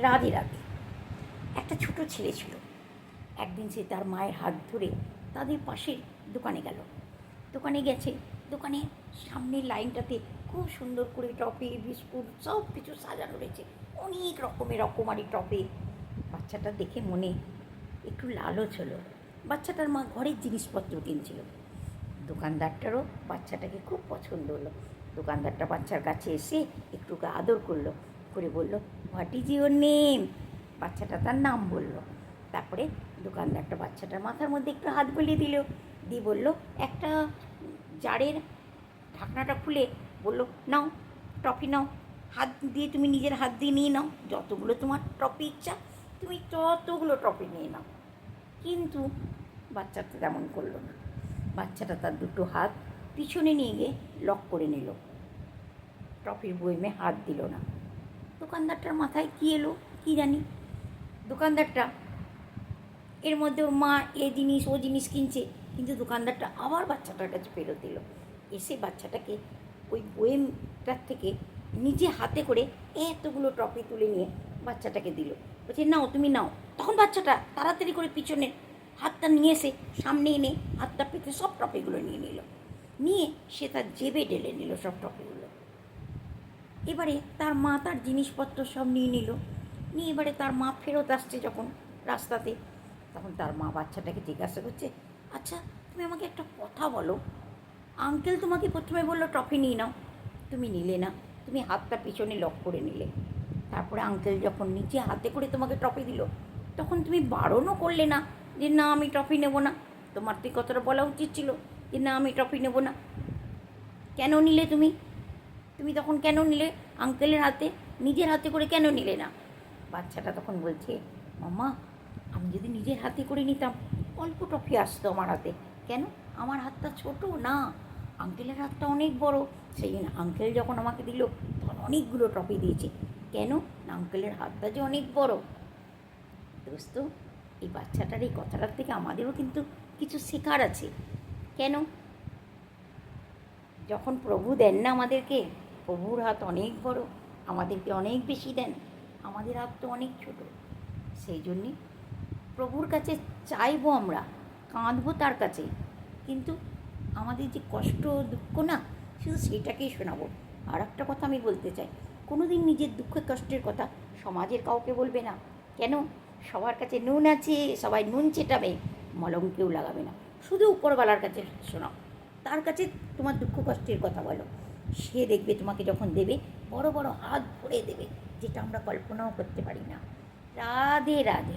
রাধে রাধে। একটা ছোট ছেলে ছিল। একদিন সে তার মায়ের হাত ধরে তাদের পাশের দোকানে গেল। দোকানে গেছে, দোকানে সামনের লাইনটাতে খুব সুন্দর করে টফি বিস্কুট সব কিছু সাজানো রয়েছে, অনেক রকমের রকমারি টফি। বাচ্চাটা দেখে মনে একটু লালচ হলো। বাচ্চাটার মা ঘরের জিনিসপত্র কিনছিল। দোকানদারটারও বাচ্চাটাকে খুব পছন্দ হলো। দোকানদারটা বাচ্চার কাছে এসে একটু আদর করলো, করে বলল, হোয়াট ইজ ইউর নেম? বাচ্চাটা তার নাম বলল। তারপরে দোকানদারটা বাচ্চাটার মাথার মধ্যে একটু হাত বুলিয়ে দিল, দিয়ে বলল, একটা জারের ঢাকনাটা খুলে বলল, নাও টফি নাও, হাত দিয়ে তুমি নিজের হাত দিয়ে নিয়ে নাও, যতগুলো তোমার টফি ইচ্ছা তুমি ততগুলো টফি নিয়ে নাও। কিন্তু বাচ্চাটা তেমন করলো না। বাচ্চাটা তার দুটো হাত পিছনে নিয়ে গিয়ে লক করে নিল, টফির বইমে হাত দিল না। দোকানদারটার মাথায় কী এলো কী জানি। দোকানদারটা এর মধ্যে ওর মা এ জিনিস ও জিনিস কিনছে, কিন্তু দোকানদারটা আবার বাচ্চাটার কাছে ফেরত দিল। এসে বাচ্চাটাকে ওই বইমটার থেকে নিজে হাতে করে এতগুলো টফি তুলে নিয়ে বাচ্চাটাকে দিল। বলছে, নাও তুমি নাও। তখন বাচ্চাটা তাড়াতাড়ি করে পিছনে হাতটা নিয়ে এসে সামনে এনে হাতটা পেতে সব টফিগুলো নিয়ে নিল। নিয়ে সে তার জেবে ঢেলে নিল সব টফিগুলো। এবারে তার মা তার জিনিসপত্র সব নিয়ে নিল। নিয়ে এবারে তার মা ফেরত আসছে যখন রাস্তাতে, তখন তার মা বাচ্চাটাকে জিজ্ঞাসা করছে, আচ্ছা তুমি আমাকে একটা কথা বলো, আঙ্কেল তোমাকে প্রথমে বললো টফি নিয়ে নাও, তুমি নিলে না, তুমি হাতটা পিছনে লক করে নিলে। তারপরে আঙ্কেল যখন নিচে হাতে করে তোমাকে টফি দিল, তখন তুমি বারণও করলে না যে না আমি টফি নেব না। তোমার তো কথাটা বলা উচিত ছিল যে না আমি টফি নেব না। কেন নিলে তুমি? তুমি তখন কেন নিলে আঙ্কেলের হাতে, নিজের হাতে করে কেন নিলে না? বাচ্চাটা তখন বলছে, মামা আমি যদি নিজের হাতে করে নিতাম অল্প টফি আসতো আমার হাতে। কেন? আমার হাতটা ছোট না, আঙ্কেলের হাতটা অনেক বড়, সেই জন্য আঙ্কেল যখন আমাকে দিল তখন অনেকগুলো টফি দিয়েছে। কেন? আঙ্কেলের হাতটা যে অনেক বড়। দোস্ত, এই বাচ্চাটার এই কথাটার থেকে আমাদেরও কিন্তু কিছু শেখার আছে। কেন? যখন প্রভু দেন না আমাদেরকে, প্রভুর হাত অনেক বড়, আমাদেরকে অনেক বেশি দেন, আমাদের হাত তো অনেক ছোট। সেই জন্যে প্রভুর কাছে চাইবো, আমরা কাঁদবো তার কাছে, কিন্তু আমাদের যে কষ্ট দুঃখ না, শুধু সেটাকেই শোনাবো। আর একটা কথা আমি বলতে চাই, কোনো দিন নিজের দুঃখ কষ্টের কথা সমাজের কাউকে বলবে না। কেন? সবার কাছে নুন আছে, সবাই নুন চেটাবে, মলম কেউ লাগাবে না। শুধু উপরওয়ালার কাছে শোনাও, তার কাছে তোমার দুঃখ কষ্টের কথা বলো। সে দেখবে তোমাকে যখন দেবে, বড় বড় হাত ভরে দেবে, যেটা আমরা কল্পনাও করতে পারি না। রাধে রাধে।